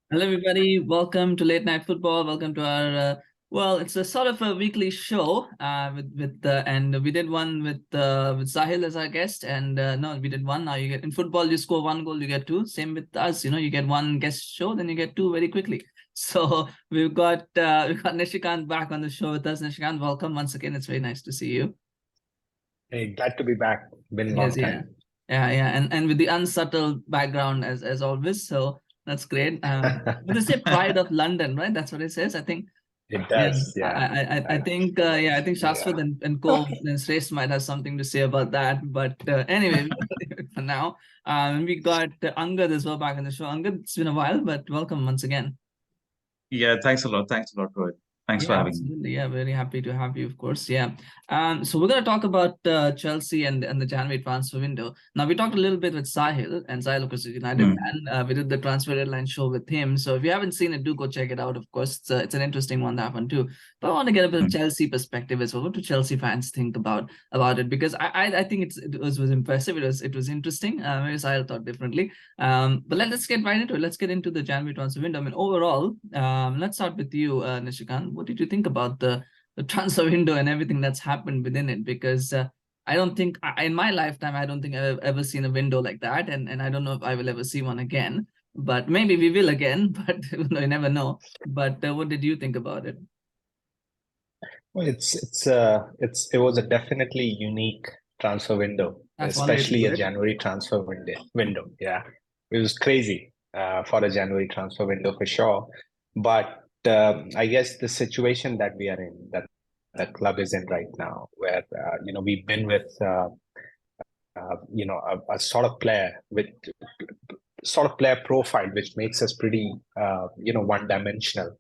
Hello, everybody. Welcome to Late Night Football. Welcome to our well, it's a sort of a weekly show. And we did one with Sahil as our guest, and no, we did one. Now you get in football, you score one goal, you get two. Same with us. You get one guest show, then you get two very quickly. So we've got Nishikant back on the show with us. Nishikant, welcome once again. It's very nice to see you. Hey, glad to be back. Been a Yes, long yeah, time. yeah, and with the unsubtle background as always. So that's great. But they say pride of London, right? That's what it says. I think. It Yeah, does, yeah. I think Shashwat Yeah. and Cole and Shrestha might have something to say about that. But anyway, for now, we got Angad as well back on the show. Angad, it's been a while, but welcome once again. Yeah, thanks a lot. Thanks a lot, Rohit. Thanks for Yeah, having me. absolutely. Yeah, very happy to have you, of course. Yeah. So we're going to talk about Chelsea and the January transfer window. Now, we talked a little bit with Sahil, and Sahil, of course, is a United fan. We did the transfer deadline show with him. So if you haven't seen it, do go check it out. Of course, it's an interesting one, that one too. But I want to get a bit of Chelsea perspective as well. What do Chelsea fans think about it? Because I think it was impressive. It was interesting. Maybe Sahil thought differently. But let's get right into it. Let's get into the January transfer window. I mean, overall, let's start with you, Nishikant. What did you think about the transfer window and everything that's happened within it? Because I don't think in my lifetime, I don't think I've ever seen a window like that, and I don't know if I will ever see one again. But maybe we will again. But you never know. But what did you think about it? Well, it was a definitely unique transfer window, That's one way to especially put a it. January transfer window. Yeah, it was crazy for a January transfer window for sure. But I guess the situation that we are in, that the club is in right now, where we've been with a sort of player with sort of player profile which makes us pretty one dimensional,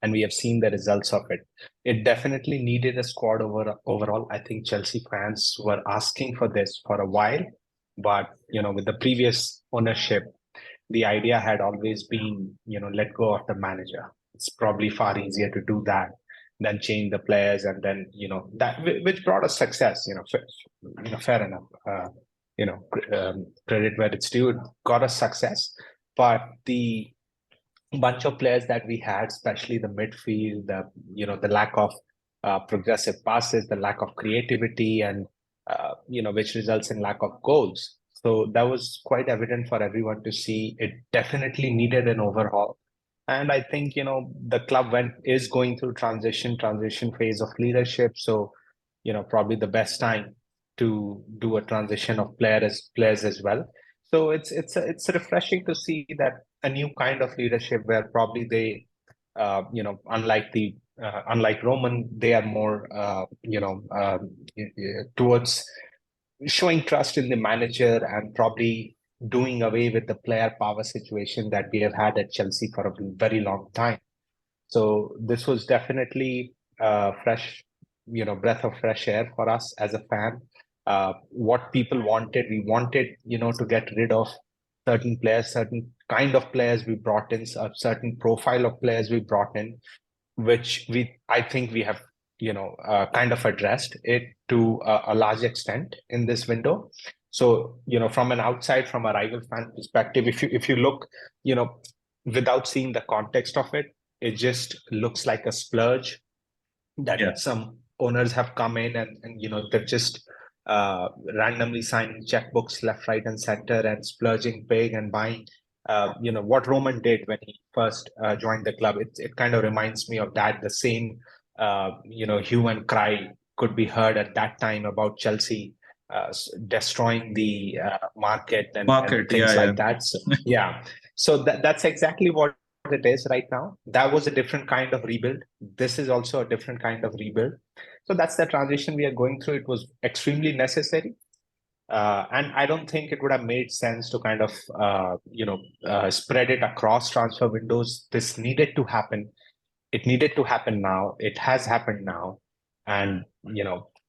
and we have seen the results of it. It definitely needed a squad overall. I think Chelsea fans were asking for this for a while, but with the previous ownership, the idea had always been, let go of the manager. It's probably far easier to do that than change the players, and then that which brought us success. Fair enough. Credit where it's due. It got us success, but the bunch of players that we had, especially the midfield, the lack of progressive passes, the lack of creativity, and which results in lack of goals. So that was quite evident for everyone to see. It definitely needed an overhaul, and I think the club is going through transition phase of leadership. So probably the best time to do a transition of players as well. So it's refreshing to see that a new kind of leadership where probably they, unlike Roman, they are more towards showing trust in the manager and probably doing away with the player power situation that we have had at Chelsea for a very long time. So this was definitely fresh, breath of fresh air for us as a fan. What people wanted, we wanted, to get rid of certain players, certain kind of players we brought in, a certain profile of players we brought in, which I think we have, kind of addressed it to a large extent in this window. So, from an outside, from a rival fan perspective, if you look, without seeing the context of it, it just looks like a splurge that some owners have come in and they're just randomly signing checkbooks left, right, and center and splurging big and buying. What Roman did when he first joined the club, it kind of reminds me of that. The same, hue and cry could be heard at that time about Chelsea destroying the market and things like that. So, yeah. So that's exactly what it is right now. That was a different kind of rebuild. This is also a different kind of rebuild. So that's the transition we are going through. It was extremely necessary. And I don't think it would have made sense to kind of, spread it across transfer windows. This needed to happen. It needed to happen now. It has happened now. And,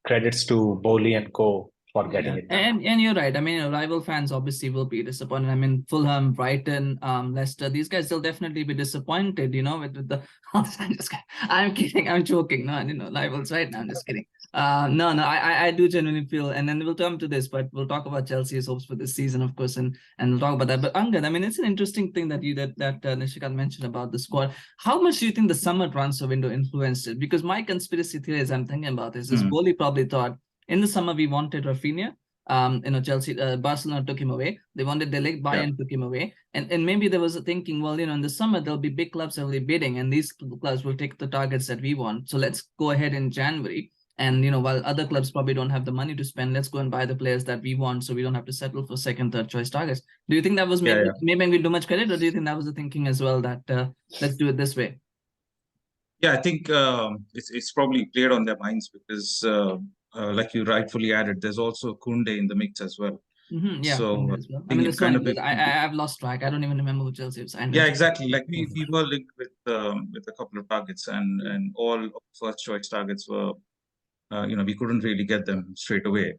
credits to Boehly and co for getting it done. And you're right. I mean, rival fans obviously will be disappointed. I mean, Fulham, Brighton, Leicester, these guys will definitely be disappointed, with the I'm kidding, I'm joking. No, rivals right now, I'm just kidding. No, I do genuinely feel, and then we'll come to this, but we'll talk about Chelsea's hopes for this season, of course, and we'll talk about that. But Angad, I mean, it's an interesting thing that Nishikant mentioned about the squad. How much do you think the summer transfer window influenced it? Because my conspiracy theories I'm thinking about is Boehly probably thought in the summer we wanted Rafinha. Chelsea, Barcelona took him away. They wanted De Ligt, Bayern took him away, and maybe there was a thinking, well, in the summer there'll be big clubs that will be bidding, and these clubs will take the targets that we want. So let's go ahead in January. And while other clubs probably don't have the money to spend, let's go and buy the players that we want, so we don't have to settle for second, third choice targets. Do you think that was maybe we do much credit, or do you think that was the thinking as well, that let's do it this way? Yeah, I think it's probably played on their minds because, like you rightfully added, there's also Koundé in the mix as well. Yeah, so as well. I mean, there's so many players. I've lost track. I don't even remember who Chelsea have signed. Yeah, exactly. Like we were linked with a couple of targets, and all first choice targets were. We couldn't really get them straight away.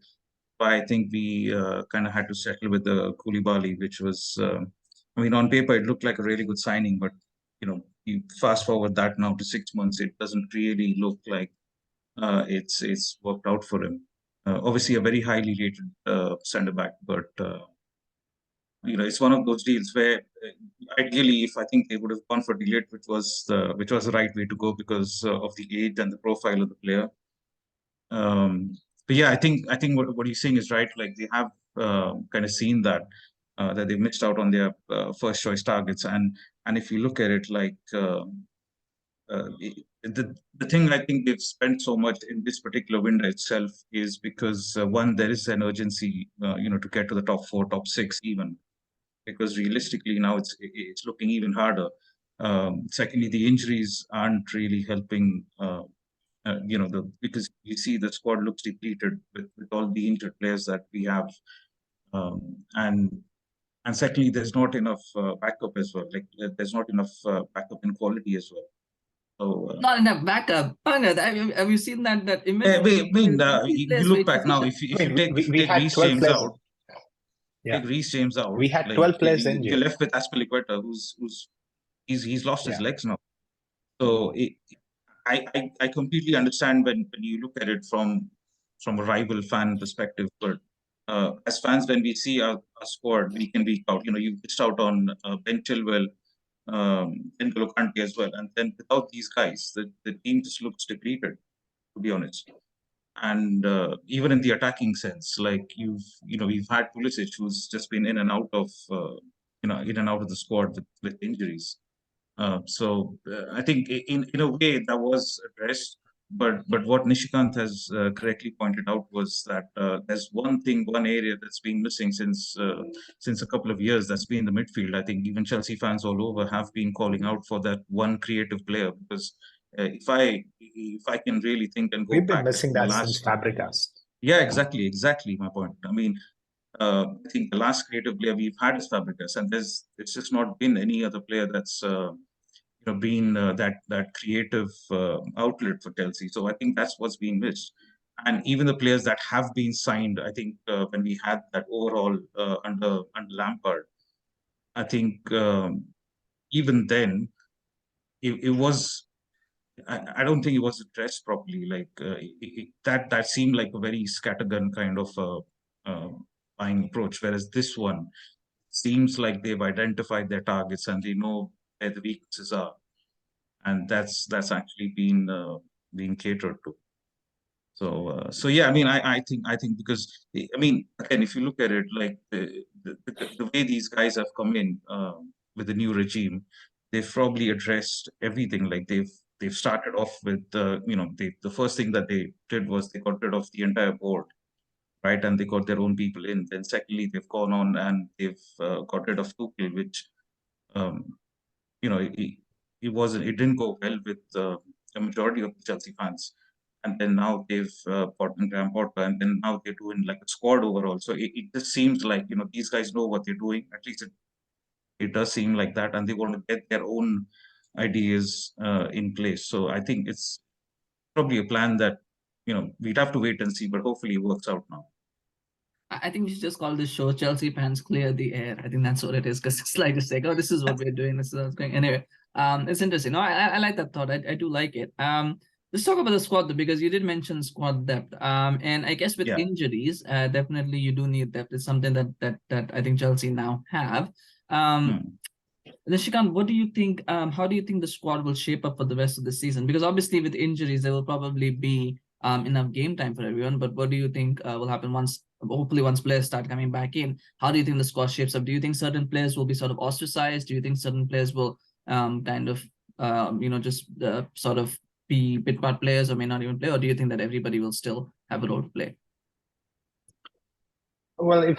But I think we kind of had to settle with the Koulibaly, which was, on paper, it looked like a really good signing. But, you fast forward that now to 6 months, it doesn't really look like it's worked out for him. Obviously, a very highly rated centre-back. But, it's one of those deals where ideally, if I think they would have gone for De Ligt, which was the right way to go because of the age and the profile of the player. But yeah, I think what you're saying is right. Like they have kind of seen that they missed out on their first choice targets, and if you look at it, like the thing I think they've spent so much in this particular window itself is because one, there is an urgency, to get to the top 4, top 6 even, because realistically now it's looking even harder. Secondly, the injuries aren't really helping. Because you see the squad looks depleted with all the injured players that we have, and secondly, there's not enough backup as well. Like there's not enough backup in quality as well. So not enough backup. Have you seen that image? You look back now. If you take Reece James out, take Reece James out. We had 12 players injured. You're left with Azpilicueta, he's lost his legs now. So I completely understand when you look at it from a rival fan perspective, but as fans, when we see our squad week in, week out, you missed out on Ben Chilwell, N'Golo Kante as well, and then without these guys, the team just looks depleted, to be honest. And even in the attacking sense, like we've had Pulisic, who's just been in and out of the squad with injuries. So I think in a way that was addressed, but what Nishikant has correctly pointed out was that there's one area that's been missing since a couple of years. That's been the midfield. I think even Chelsea fans all over have been calling out for that one creative player, because if I can really think and go we've been back, missing that since Fabregas. Yeah, exactly my point. I mean, I think the last creative player we've had is Fabregas, and it's just not been any other player that's been that creative outlet for Chelsea. So I think that's what's been missed. And even the players that have been signed, I think when we had that overall under Lampard, I think even then it was. I don't think it was addressed properly. Like that seemed like a very scattergun kind of buying approach, whereas this one seems like they've identified their targets and they know where the weaknesses are, and that's actually been catered to. So yeah, I mean, I think because again, if you look at it, like the way these guys have come in with the new regime, they've probably addressed everything. Like they've started off with the first thing that they did was they got rid of the entire board, right? And they got their own people in. Then secondly, they've gone on and they've got rid of Tuchel, which it didn't go well with the majority of the Chelsea fans. And then now they've brought in Graham Potter, and then now they're doing like a squad overall. So it just seems like these guys know what they're doing. At least it does seem like that, and they want to get their own ideas in place. So I think it's probably a plan that we'd have to wait and see, but hopefully it works out now. I think we should just call this show Chelsea fans clear the air. I think that's what it is, because it's like just like, oh, this is what we're doing. This is what's going. Anyway, it's interesting. No, I like that thought. I do like it. Let's talk about the squad though, because you did mention squad depth. And I guess with injuries, definitely you do need depth. It's something that I think Chelsea now have. Nishikant, what do you think? How do you think the squad will shape up for the rest of the season? Because obviously with injuries, there will probably be enough game time for everyone. But what do you think will happen hopefully once players start coming back in? How do you think the squad shapes up? Do you think certain players will be sort of ostracized? Do you think certain players will just sort of be bit part players or may not even play? Or do you think that everybody will still have a role to play? Well,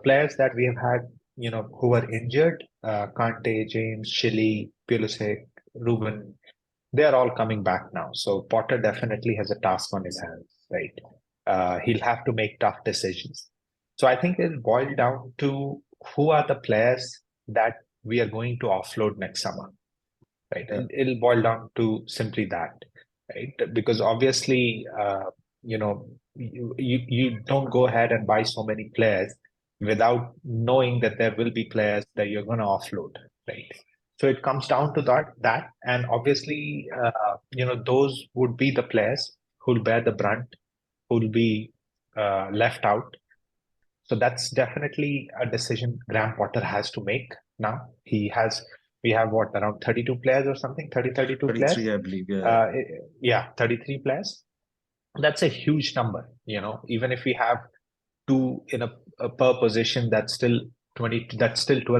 players that we have had, who were injured, Kante, James, Chile, Pulisic, Ruben, they're all coming back now. So Potter definitely has a task on his hands, right? He'll have to make tough decisions. So I think it'll boil down to who are the players that we are going to offload next summer, right? And it'll boil down to simply that, right? Because obviously, you don't go ahead and buy so many players without knowing that there will be players that you're going to offload, right? So it comes down to that, and obviously, those would be the players who'll bear the brunt, who'll be left out. So that's definitely a decision Graham Potter has to make now. We have around 32 players or something, 32 players? 33, I believe, 33 players. That's a huge number, even if we have two in a per position, that's still 12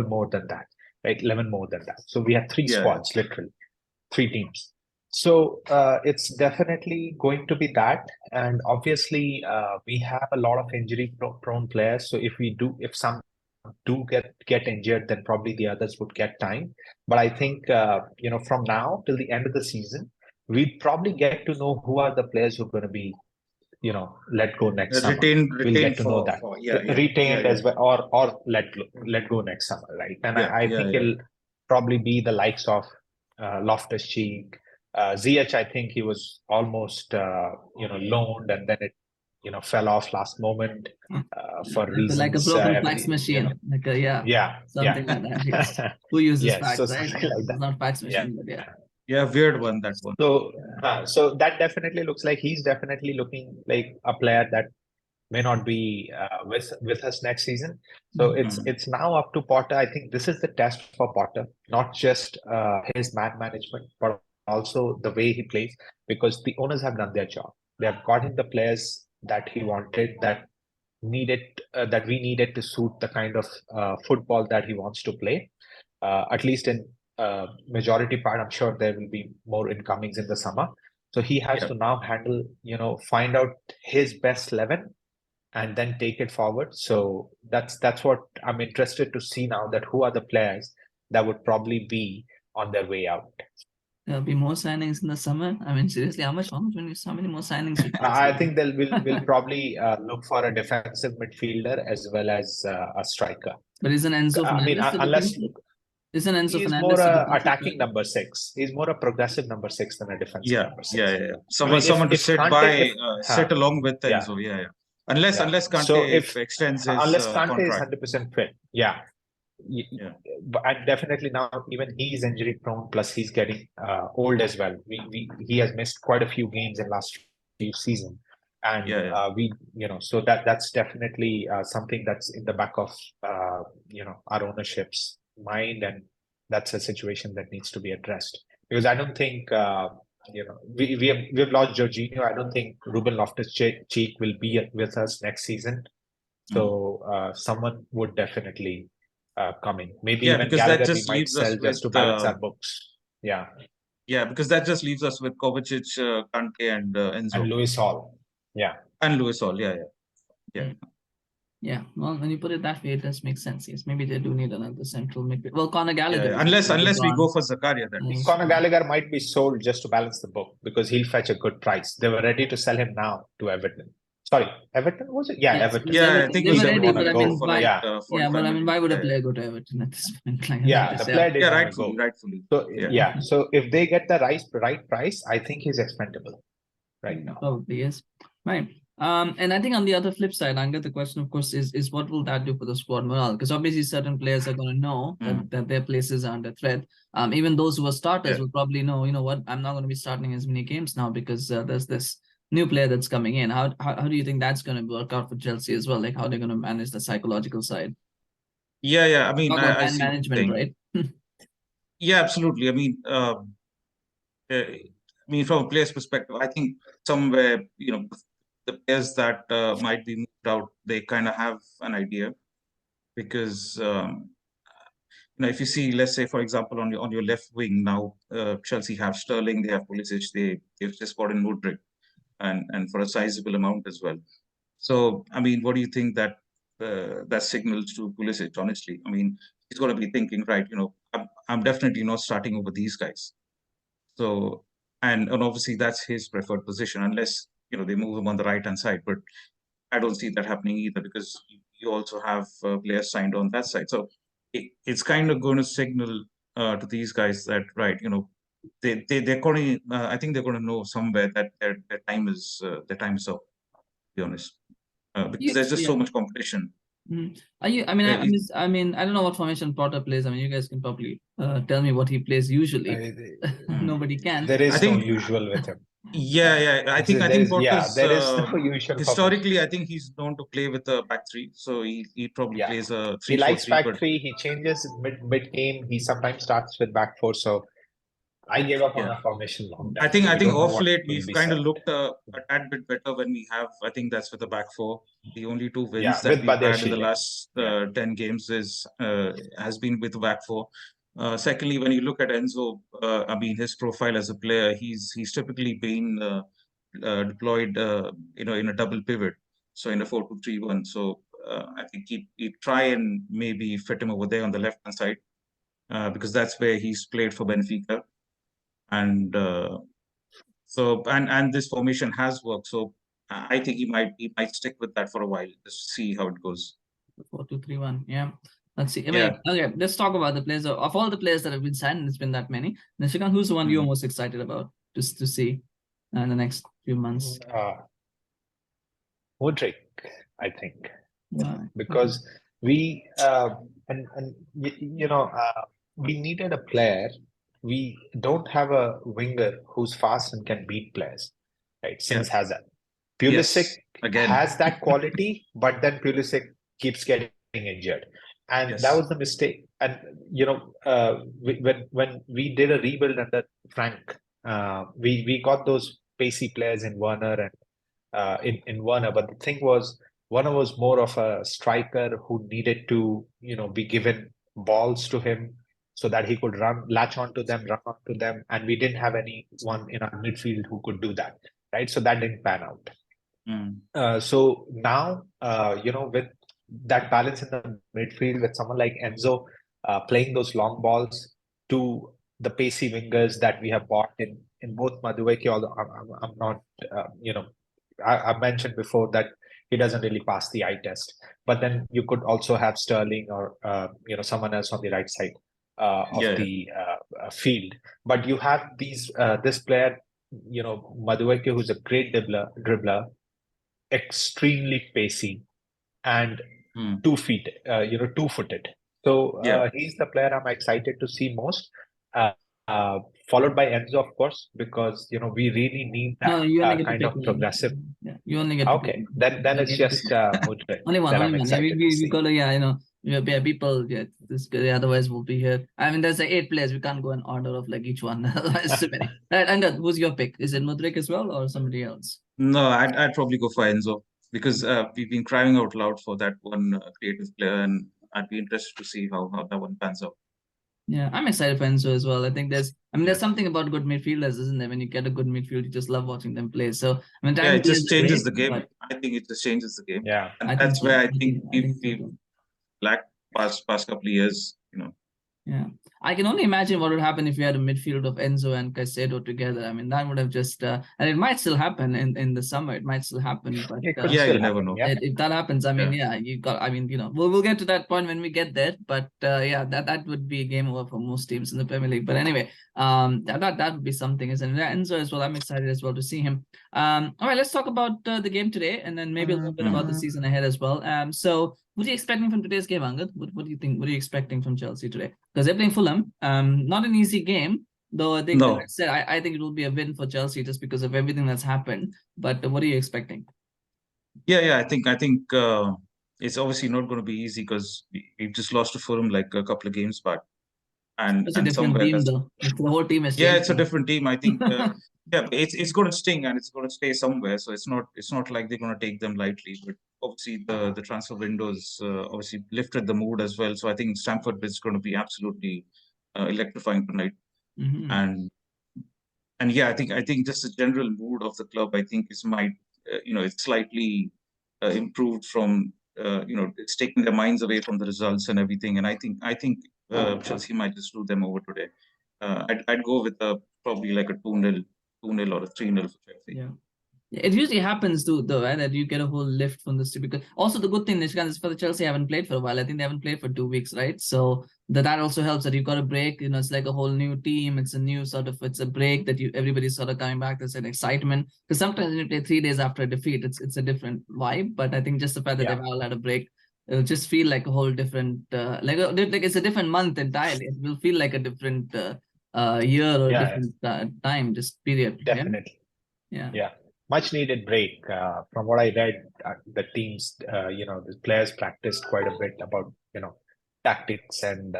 more than that, right? 11 more than that. So we have three squads, literally, 3 teams. So it's definitely going to be that. And obviously, we have a lot of injury prone players. So if some do get injured, then probably the others would get time. But I think, from now till the end of the season, we probably get to know who are the players who are going to be, let go next summer. We'll get to know that. Retained as well, or let go next summer, right? And I think it'll probably be the likes of Loftus-Cheek, Ziyech. I think he was almost loaned, and then it fell off last moment for reasons like a broken fax machine, like something like that. Yes. Who uses fax, so right? Like that. It's not fax machine, but weird one, that one. So that definitely looks like he's definitely looking like a player that may not be with us next season. So it's now up to Potter. I think this is the test for Potter, not just his man management, but also the way he plays, because the owners have done their job. They have gotten the players that he wanted, that we needed to suit the kind of football that he wants to play. At least in majority part, I'm sure there will be more incomings in the summer. So he has to now handle, find out his best 11 and then take it forward. So that's what I'm interested to see now, that who are the players that would probably be on their way out. There'll be more signings in the summer. I mean, seriously, how many more signings? I think we'll probably look for a defensive midfielder as well as a striker. But isn't Enzo Fernandez Isn't Enzo he's Fernandez more attacking number 6. He's more a progressive number 6 than a defensive number 6. Someone to sit along with Enzo. Unless Kante extends his Kante is contract. 100% fit. And definitely now even he's injury prone, plus he's getting old as well. He has missed quite a few games in last few seasons, and so that's definitely something that's in the back of our ownership's mind, and that's a situation that needs to be addressed, because I don't think we've lost Jorginho. I don't think Ruben Loftus-Cheek will be with us next season. So someone would definitely come in. Maybe even Gallagher we might sell just to balance our books. Because that just leaves us with Kovacic, Kante, and Enzo. And Lewis Hall. And Lewis Hall, well, when you put it that way, it does make sense. Yes, maybe they do need another central midfield. Well, Conor Gallagher. Unless we go for Zakaria, that means. Conor Gallagher might be sold just to balance the book, because he'll fetch a good price. They were ready to sell him now to Everton. Sorry, Everton was it? Everton. I think they were ready, but I mean, but I mean, why would a player go to Everton at this point? The player didn't rightfully. So so if they get the right price, I think he's expendable right now. Probably is. Right. And I think on the other flip side, Angad, the question, of course, is what will that do for the squad morale? Because obviously certain players are going to know that their places are under threat. Even those who are starters will probably know, you know what, I'm not going to be starting as many games now because there's this new player that's coming in. How do you think that's going to work out for Chelsea as well? Like how they're going to manage the psychological side? Yeah. I mean, Talk about I man see what you're management, saying. right? Yeah, absolutely. I mean, from a player's perspective, I think somewhere, the players that might be moved out, they kind of have an idea because, if you see, let's say, for example, on your left wing now, Chelsea have Sterling, they have Pulisic, they've just brought in Mudryk, and for a sizable amount as well. So, I mean, what do you think that signals to Pulisic? Honestly, I mean, he's going to be thinking, right? I'm definitely not starting over these guys. So, and obviously that's his preferred position, unless they move him on the right hand side. But I don't see that happening either because you also have players signed on that side. So it's kind of going to signal to these guys that they're going to. I think they're going to know somewhere that their time is up. To be honest, because there's just so much competition. Are you? I mean, I don't know what formation Potter plays. I mean, you guys can probably tell me what he plays usually. Nobody can. There is no usual with him. Yeah. I think Potter's, there is no usual historically, I think he's known to play with a back three, so he probably plays a 3-4-3. He likes back three. He changes mid game. He sometimes starts with back four. So I gave up on a formation long time. I think off late we've kind of looked a tad bit better when we have. I think that's with the back four. The only 2 wins that we've had in the last 10 games has been with the back four. Secondly, when you look at Enzo, I mean, his profile as a player, he's typically been deployed, in a double pivot, so in a 4-2-3-1. So I think he try and maybe fit him over there on the left hand side because that's where he's played for Benfica, and and this formation has worked. So I think he might stick with that for a while, just to see how it goes. 4-2-3-1. Yeah. Let's see. Okay, let's talk about the players. Of all the players that have been signed, it's been that many. Nishikant, who's the one you're most excited about just to see in the next few months? Mudryk, I think, because we we needed a player. We don't have a winger who's fast and can beat players, right? Since Hazard, Pulisic has that quality, but then Pulisic keeps getting injured. And that was the mistake. And, when we did a rebuild under Frank, we got those pacey players in Werner and in Werner. But the thing was, Werner was more of a striker who needed to, be given balls to him so that he could latch onto them, run onto them. And we didn't have anyone in our midfield who could do that, right? So that didn't pan out. So now, with that balance in the midfield with someone like Enzo playing those long balls to the pacey wingers that we have bought in both Madueke, although I'm not, I mentioned before that he doesn't really pass the eye test. But then you could also have Sterling or, someone else on the right side of the field. But you have this player, Madueke, who's a great dribbler, extremely pacey, and 2 feet, 2-footed. So he's the player I'm excited to see most. Followed by Enzo, of course, because we really need that kind of progressive. Yeah, you only get then it's just Mudryk. Only one. We got to, people. Otherwise we'll be here. I mean, there's 8 players. We can't go in order of like each one. It's too many. Right, Angad, who's your pick? Is it Mudryk as well or somebody else? No, I'd probably go for Enzo because we've been crying out loud for that one creative player, and I'd be interested to see how that one pans out. Yeah, I'm excited for Enzo as well. I think there's something about good midfielders, isn't there? When you get a good midfield, you just love watching them play. So it just changes the game. I think it just changes the game. Yeah, and that's where I think we've lacked past couple of years. Yeah, I can only imagine what would happen if you had a midfield of Enzo and Caicedo together. I mean, that would have just, and it might still happen in the summer. It might still happen, but It could Yeah, still you never happen. know. Yeah. if that happens, I mean, you got. I mean, we'll get to that point when we get there. But yeah, that would be a game over for most teams in the Premier League. But anyway, that would be something, isn't it? Enzo as well. I'm excited as well to see him. All right, let's talk about the game today, and then maybe a little bit about the season ahead as well. So, what are you expecting from today's game, Angad? What do you think? What are you expecting from Chelsea today? Because they're playing Fulham. Not an easy game, though. I think, No. like I said, I think it will be a win for Chelsea just because of everything that's happened. But what are you expecting? Yeah. I think it's obviously not going to be easy because we've just lost to Fulham like a couple of games back, and It's a different somewhere team, that's though. The whole team has yeah, changed it's a now. different team. I think it's going to sting and it's going to stay somewhere. So it's not like they're going to take them lightly. But obviously the transfer windows obviously lifted the mood as well. So I think Stamford is going to be absolutely electrifying tonight. Mm-hmm. And yeah, I think just the general mood of the club, I think it's slightly improved from it's taking their minds away from the results and everything. And I think Chelsea might just do them over today. I'd go with probably like a 2-0 or a 3-0 for Chelsea. Yeah. It usually happens too, though, right? That you get a whole lift from this. Because also the good thing, Nishikant, is for the Chelsea haven't played for a while. I think they haven't played for 2 weeks, right? So that also helps that you've got a break. It's like a whole new team. It's a new it's a break that everybody's sort of coming back. There's an excitement. Because sometimes when you play 3 days after a defeat, it's a different vibe. But I think just the fact that they've all had a break, it'll just feel like a whole different, like it's a different month entirely. It will feel like a different year or a different time, just period. Definitely. Yeah. Much needed break. From what I read, the teams, the players practiced quite a bit about, tactics and,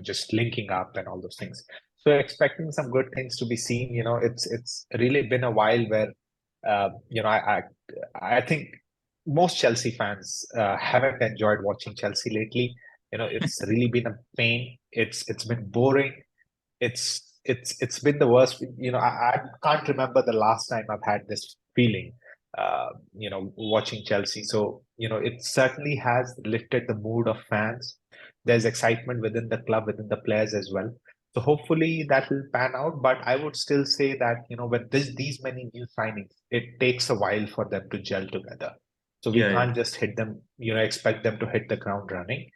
just linking up and all those things. So expecting some good things to be seen. It's really been a while where, I think most Chelsea fans haven't enjoyed watching Chelsea lately. It's really been a pain. It's been boring. It's been the worst. I can't remember the last time I've had this feeling, watching Chelsea. So, it certainly has lifted the mood of fans. There's excitement within the club, within the players as well. So hopefully that will pan out. But I would still say that, with these many new signings, it takes a while for them to gel together. So we can't just hit them, expect them to hit the ground running.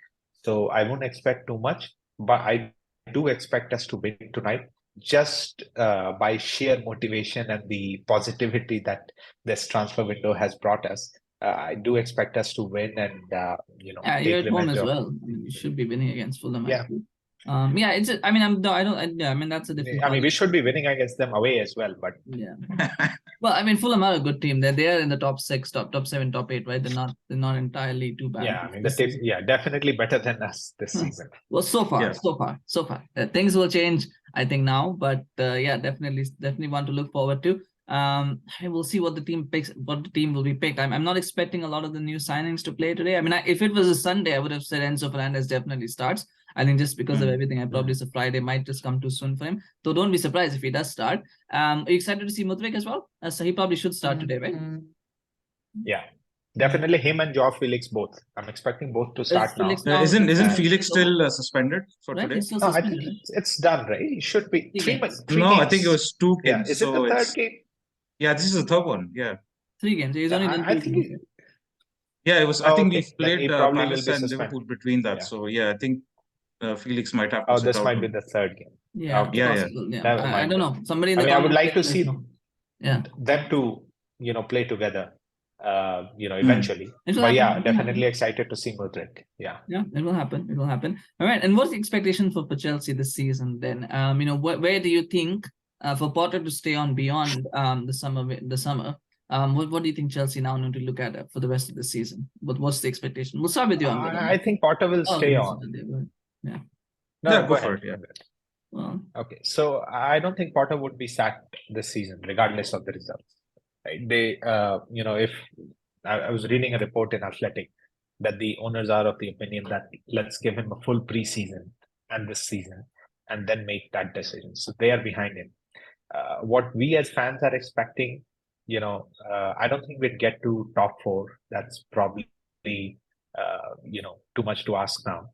So I won't expect too much, but I do expect us to win tonight, just by sheer motivation and the positivity that this transfer window has brought us. I do expect us to win and You're take at home revenge as of. well. I mean, you should be winning against Fulham. Yeah. It's. I mean, I don't. I mean, that's a different. I mean, we should be winning against them away as well, but yeah. Well, I mean, Fulham are a good team. They're in the top 6, top 7, top 8, right? They're not entirely too bad. yeah, I mean, definitely better than us this season. Well, so far. Things will change, I think, now, but yeah, definitely want to look forward to. We'll see what the team picks, what the team will be picked. I'm not expecting a lot of the new signings to play today. I mean, if it was a Sunday, I would have said Enzo Fernandez definitely starts. I think just because of everything, I probably say Friday might just come too soon for him. So don't be surprised if he does start. Are you excited to see Mudryk as well? So he probably should start today, right? Yeah, definitely him and Joao Felix both. I'm expecting both to start now. Isn't Felix still suspended for today? He's still No, I suspended, think right? it's done, right? It should be 3 games. No, I think it was 2 Yeah, games. is it the third game? Yeah, this is the third one. Yeah. 3 games. He's only done 2 games. Yeah, it was. I think okay. we played probably Palace will be and suspended. Liverpool between that. Yeah. So yeah, I think Felix might have to sit this out might on- be the third game. Yeah, Okay. I don't know. Somebody in the I would comments like to let us see know. Yeah. them to, play together, eventually. But yeah, definitely excited to see Mudryk. Yeah. Yeah, it will happen. It will happen. All right. And what's the expectation for Chelsea this season then? Where do you think for Potter to stay on beyond the summer? What do you think Chelsea now need to look at for the rest of the season? What's the expectation? We'll start with you. I think Potter will stay on. Yeah. No, go for ahead. it. Yeah. Well, Okay, so I don't think Potter would be sacked this season, regardless of the results. Right? They, if I was reading a report in Athletic that the owners are of the opinion that let's give him a full preseason and this season, and then make that decision. So they are behind him. What we as fans are expecting, I don't think we'd get to top 4. That's probably, too much to ask now.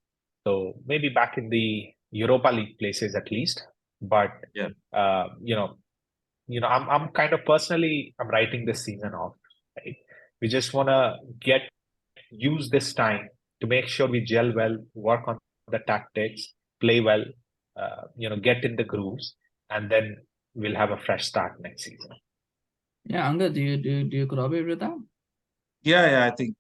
So maybe back in the Europa League places at least. But Yeah. I'm kind of personally, I'm writing this season off. Right? We just want to use this time to make sure we gel well, work on the tactics, play well, get in the grooves, and then we'll have a fresh start next season. Yeah, Angad, do you corroborate with that? Yeah, I think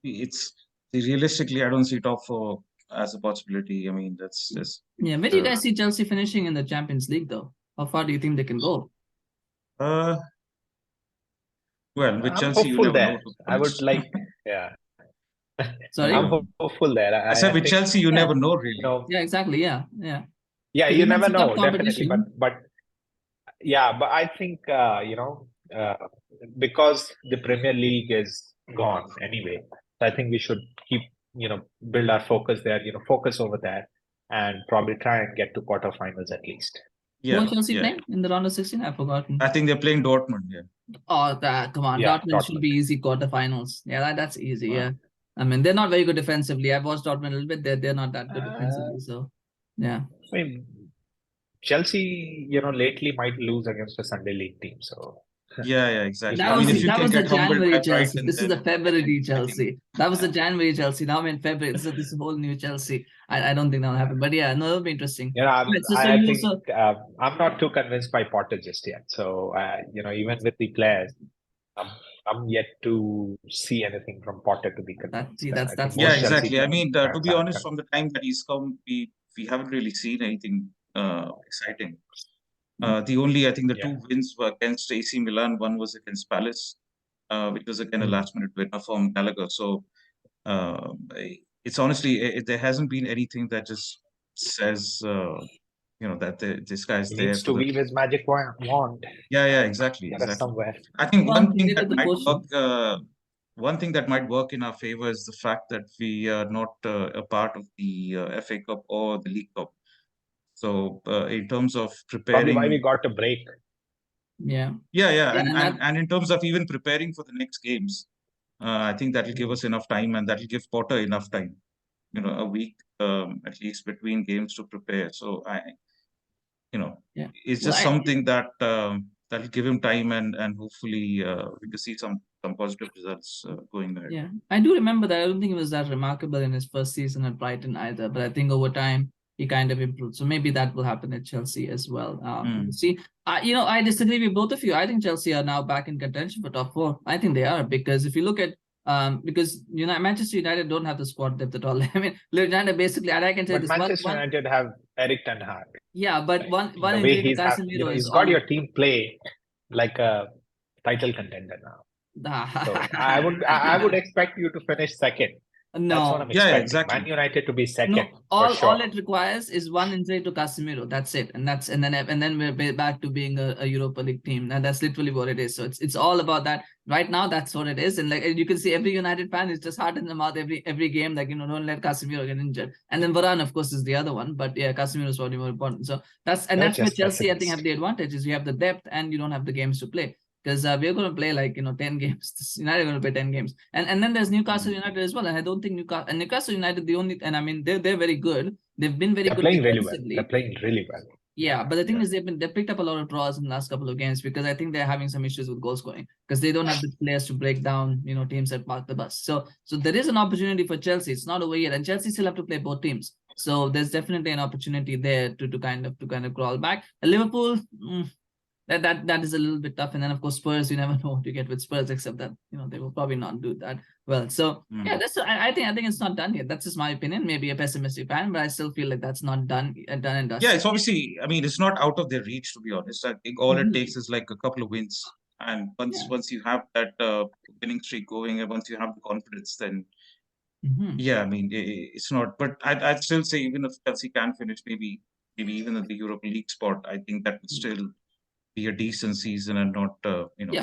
it's realistically, I don't see top four as a possibility. I mean, that's just Yeah, where do you guys see Chelsea finishing in the Champions League, though? How far do you think they can go? Well, with I'm Chelsea, you hopeful never there. know, to be I would honest. like, yeah. Sorry? I'm hopeful there. I said with think, Chelsea, you Yeah. never know, really. Yeah, exactly. Yeah. Yeah, Because you against never the top know, definitely. competition. But yeah, but I think because the Premier League is gone anyway, I think we should keep build our focus there. Focus over there, and probably try and get to quarterfinals at least. Who are Yeah, Chelsea yeah. playing in the round of 16? I've forgotten. I think they're playing Dortmund. Yeah. Oh, come on. Yeah, Dortmund should be easy quarterfinals. Yeah, that's easy. Wow. Yeah. I mean, they're not very good defensively. I've watched Dortmund a little bit. They're not that good Uh, defensively. So, yeah. I mean, Chelsea, lately might lose against a Sunday league team. So Yeah, exactly. That I mean, was if you that can was the get humbled January by Chelsea. Brighton, This is the then February I think, Chelsea. That was the January Chelsea. Now I'm in February. This is whole new Chelsea. I don't think that'll happen. But yeah, no, it'll be interesting. I you think I'm not too convinced by Potter just yet. So even with the players, I'm yet to see anything from Potter to be convinced. That's yeah, most exactly. I mean, to be honest, fans from the time that he's come, we haven't really seen anything exciting. The only, I think, the two wins were against AC Milan. One was against Palace, which was again a last-minute winner from Gallagher. So it's honestly, there hasn't been anything that just says, that this guy's he there. needs to weave his magic wand. Yeah, exactly. Somewhere. I think Well, one thing maybe that the might question. work. One thing that might work in our favor is the fact that we are not a part of the FA Cup or the League Cup. So in terms of preparing, probably why we got a break. Yeah. And in terms of even preparing for the next games, I think that will give us enough time, and that will give Potter enough time. A week at least between games to prepare. So it's just something that that'll give him time, and hopefully we can see some positive results going ahead. Yeah, I do remember that. I don't think it was that remarkable in his first season at Brighton either, but I think over time he kind of improved. So maybe that will happen at Chelsea as well. See, I disagree with both of you. I think Chelsea are now back in contention for top four. I think they are, because if you look at because Manchester United don't have the squad depth at all. I mean, United basically, and I can say but this. Manchester United have Eric Ten Hag. Yeah, but one way injury to Casemiro he's got your team play like a title contender now. So I would expect you to finish second. No. That's what I'm expecting. Exactly. Man United to be second. No, all it requires is one injury to Casemiro. That's it, and then we're back to being a Europa League team, and that's literally what it is. So it's all about that right now. That's what it is, and like you can see, every United fan is just heart in the mouth every game. Like don't let Casemiro get injured, and then Varane, of course, is the other one. But yeah, Casemiro is probably more important. So that's where Chelsea, I think, have the advantage is you have the depth and you don't have the games to play. Because we're going to play 10 games. United are going to play 10 games, and then there's Newcastle United as well. And I don't think Newcastle United I mean they're very good. They've been very good defensively. They're playing really well. Yeah, but the thing is they picked up a lot of draws in the last couple of games, because I think they're having some issues with goal scoring, because they don't have the players to break down teams that park the bus. So there is an opportunity for Chelsea. It's not over yet, and Chelsea still have to play both teams. So there's definitely an opportunity there to kind of crawl back. And Liverpool. That is a little bit tough, and then of course Spurs, you never know what you get with Spurs, except that they will probably not do that well. So yeah, I think it's not done yet. That's just my opinion. Maybe a pessimistic fan, but I still feel like that's not done and dusted. Yeah, it's obviously, I mean, it's not out of their reach, to be honest. I think all it takes is like a couple of wins, and once you have that winning streak going, and once you have the confidence, then yeah, I mean, it's not. But I'd still say, even if Chelsea can finish, maybe even at the Europa League spot, I think that would still be a decent season, and not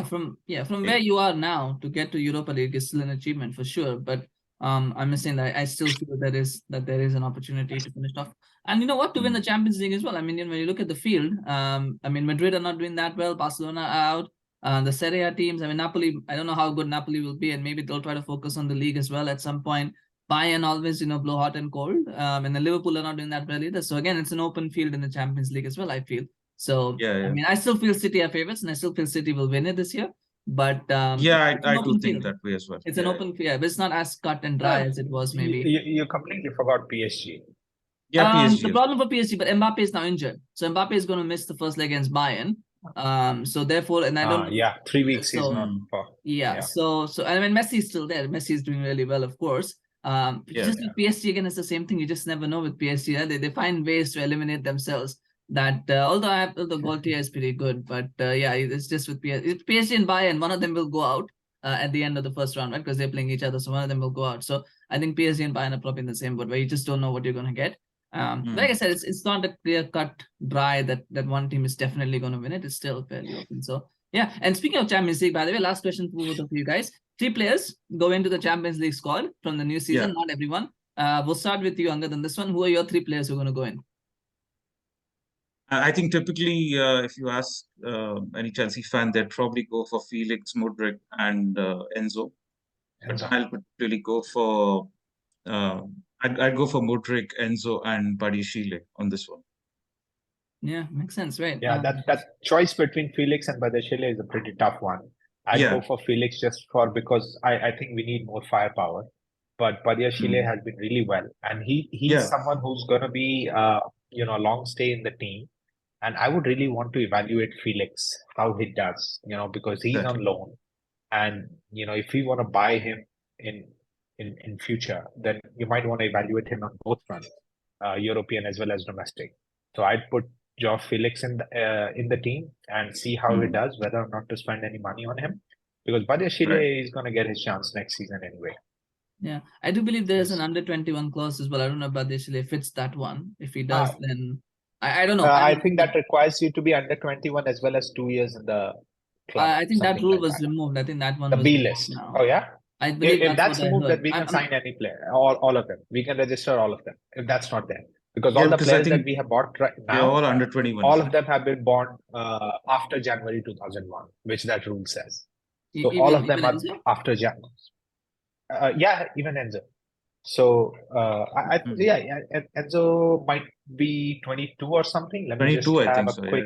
from where you are now to get to Europa League is still an achievement for sure. But I'm saying that I still feel there is an opportunity to finish off, and to win the Champions League as well. I mean, when you look at the field, I mean, Madrid are not doing that well. Barcelona are out. The Serie A teams, I mean, Napoli, I don't know how good Napoli will be, and maybe they'll try to focus on the league as well at some point. Bayern always, blow hot and cold. And the Liverpool are not doing that well either. So again, it's an open field in the Champions League as well, I feel. So, I mean, I still feel City are favorites, and I still feel City will win it this year. But it's an I do open think field. that way as well. It's an open field, but it's not as cut and dry as it was maybe. You completely forgot PSG. Yeah, PSG. The problem for PSG, but Mbappe is now injured, so Mbappe is going to miss the first leg against Bayern. So therefore, and I don't. 3 weeks is not. So I mean, Messi is still there. Messi is doing really well, of course. Just with PSG again, it's the same thing. You just never know with PSG. They find ways to eliminate themselves. That although the Gaultier is pretty good, but it's just with PSG and Bayern, one of them will go out at the end of the first round, right? Because they're playing each other, so one of them will go out. So I think PSG and Bayern are probably in the same boat, where you just don't know what you're going to get. Like I said, it's not a clear cut dry that one team is definitely going to win it. It's still fairly open. So yeah. And speaking of Champions League, by the way, last question for both of you guys: 3 players go into the Champions League squad from the new season. Not everyone. We'll start with you, Angad, on this one. Who are your 3 players who are going to go in? I think typically, if you ask any Chelsea fan, they'd probably go for Felix, Mudryk, and Enzo. But I'll really go for I'd go for Mudryk, Enzo, and Badiashile on this one. Yeah, makes sense, right? Yeah, that choice between Felix and Badiashile is a pretty tough one. I'd go for Felix because I think we need more firepower. But Badiashile has been really well, and he's someone who's going to be a long stay in the team. And I would really want to evaluate Felix, how he does, because he's on loan. And, if we want to buy him in future, then you might want to evaluate him on both fronts, European as well as domestic. So I'd put Joao Felix in the team and see how he does, whether or not to spend any money on him. Because Badiashile is going to get his chance next season anyway. Yeah, I do believe there's an under 21 clause as well. I don't know if Badiashile fits that one. If he does, then... I don't know. I think that requires you to be under 21 as well as 2 years in the club. I think that rule was removed. I think that one was the B list. Now. Oh, yeah? I believe if that's removed, then we can sign any player, all of them. We can register all of them if that's not there. Because all the players that we have bought right now, they're all under 21. All of them have been born after January 2001, which that rule says. So all of them are after January. Even Enzo. So Enzo might be 22 or something. Let me 22, just I have think a so. quick.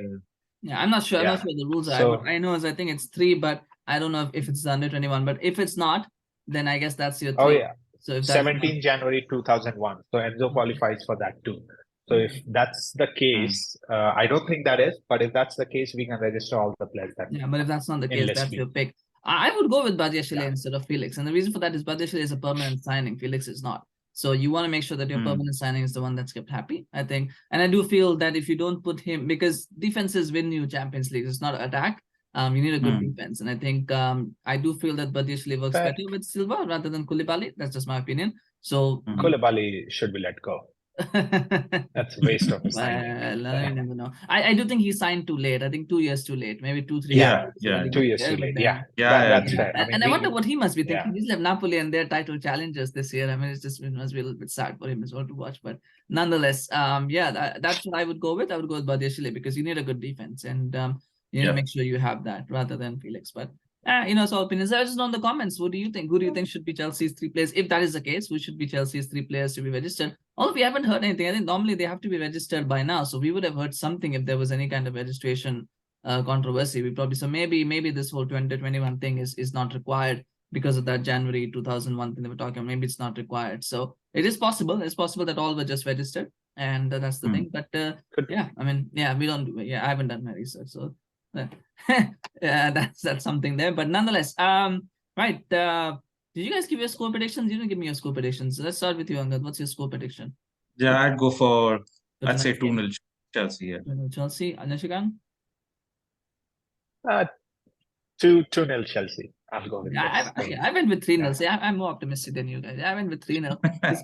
Yeah, I'm not sure. I'm not sure the rules are. So, what I know is I think it's 3, but I don't know if it's under 21. But if it's not, then I guess that's your 3. Oh yeah. So if 17 January 2001. So Enzo qualifies for that too. So if that's the case, I don't think that is. But if that's the case, we can register all the players. But if that's not the case, that's your pick. I would go with Badiashile instead of Felix. And the reason for that is Badiashile is a permanent signing. Felix is not. So you want to make sure that your permanent signing is the one that's kept happy, I think. And I do feel that if you don't put him, because defenses win you Champions League, it's not attack. You need a good defense. And I think I do feel that Badiashile works better with Silva rather than Koulibaly. That's just my opinion. So Koulibaly should be let go. That's a waste of a signing. Well, I never know. I do think he signed too late. I think 2 years too late. Maybe 2-3 years. Yeah, 2 years too late. That's fair. I wonder what he must be thinking. He's left Napoli and their title challengers this year. I mean, it must be a little bit sad for him as well to watch. But nonetheless, that's what I would go with. I would go with Badiashile because you need a good defense and you need to make sure you have that rather than Felix. But it's all opinions. I just know in the comments. What do you think? Who do you think should be Chelsea's 3 players? If that is the case, who should be Chelsea's 3 players to be registered? Although we haven't heard anything. I think normally they have to be registered by now. So we would have heard something if there was any kind of registration controversy. So maybe this whole 2021 thing is not required because of that January 2001 thing that we're talking about. Maybe it's not required. So it is possible. It's possible that all were just registered. And that's the thing. But I haven't done my research. So that's something there. But nonetheless, right. Did you guys give your score predictions? You didn't give me your score predictions. So let's start with you, Angad. What's your score prediction? Yeah, I'd go for I'd say 2-0 Chelsea. Yeah. 2-0 Chelsea. Nishikant? 2-0 Chelsea. I'll go with I went with 3-0. See, I'm more optimistic than you guys. I went with 3-0.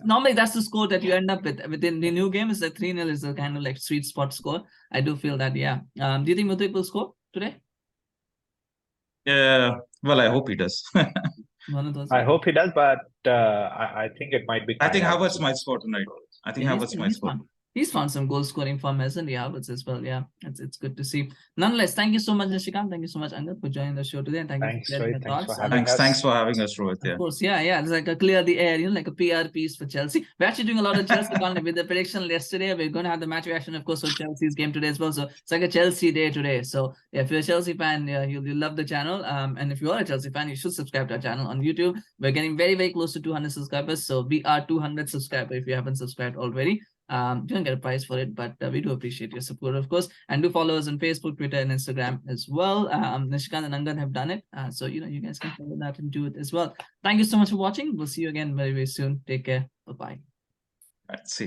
Normally, that's the score that you end up with. Within the new game, is that 3-0 is the kind of like sweet spot score. I do feel that, yeah. Do you think Mudryk will score today? Yeah, well, I hope he does. One of those. I hope he does, but I think it might be. I think Havertz might score tonight. I think Havertz might score. he's found some goal scoring form, hasn't he? Havertz as well. Yeah, it's good to see. Nonetheless, thank you so much, Nishikant. Thank you so much, Angad, for joining the show today, and thank you Thanks, for sharing Rohit. your Thanks for thoughts. having us. Thanks for having us, Rohit. Of course, yeah. It's like a clear the air, like a PR piece for Chelsea. We're actually doing a lot of Chelsea content with the prediction yesterday. We're going to have the match reaction, of course, for Chelsea's game today as well. So it's like a Chelsea day today. So yeah, if you're a Chelsea fan, yeah, you'll love the channel. And if you are a Chelsea fan, you should subscribe to our channel on YouTube. We're getting very, very close to 200 subscribers. So we are 200 subscribers if you haven't subscribed already. You don't get a prize for it, but we do appreciate your support, of course. And do follow us on Facebook, Twitter, and Instagram as well. Nishikant and Angad have done it. So, you guys can follow that and do it as well. Thank you so much for watching. We'll see you again very, very soon. Take care. Bye-bye. See you.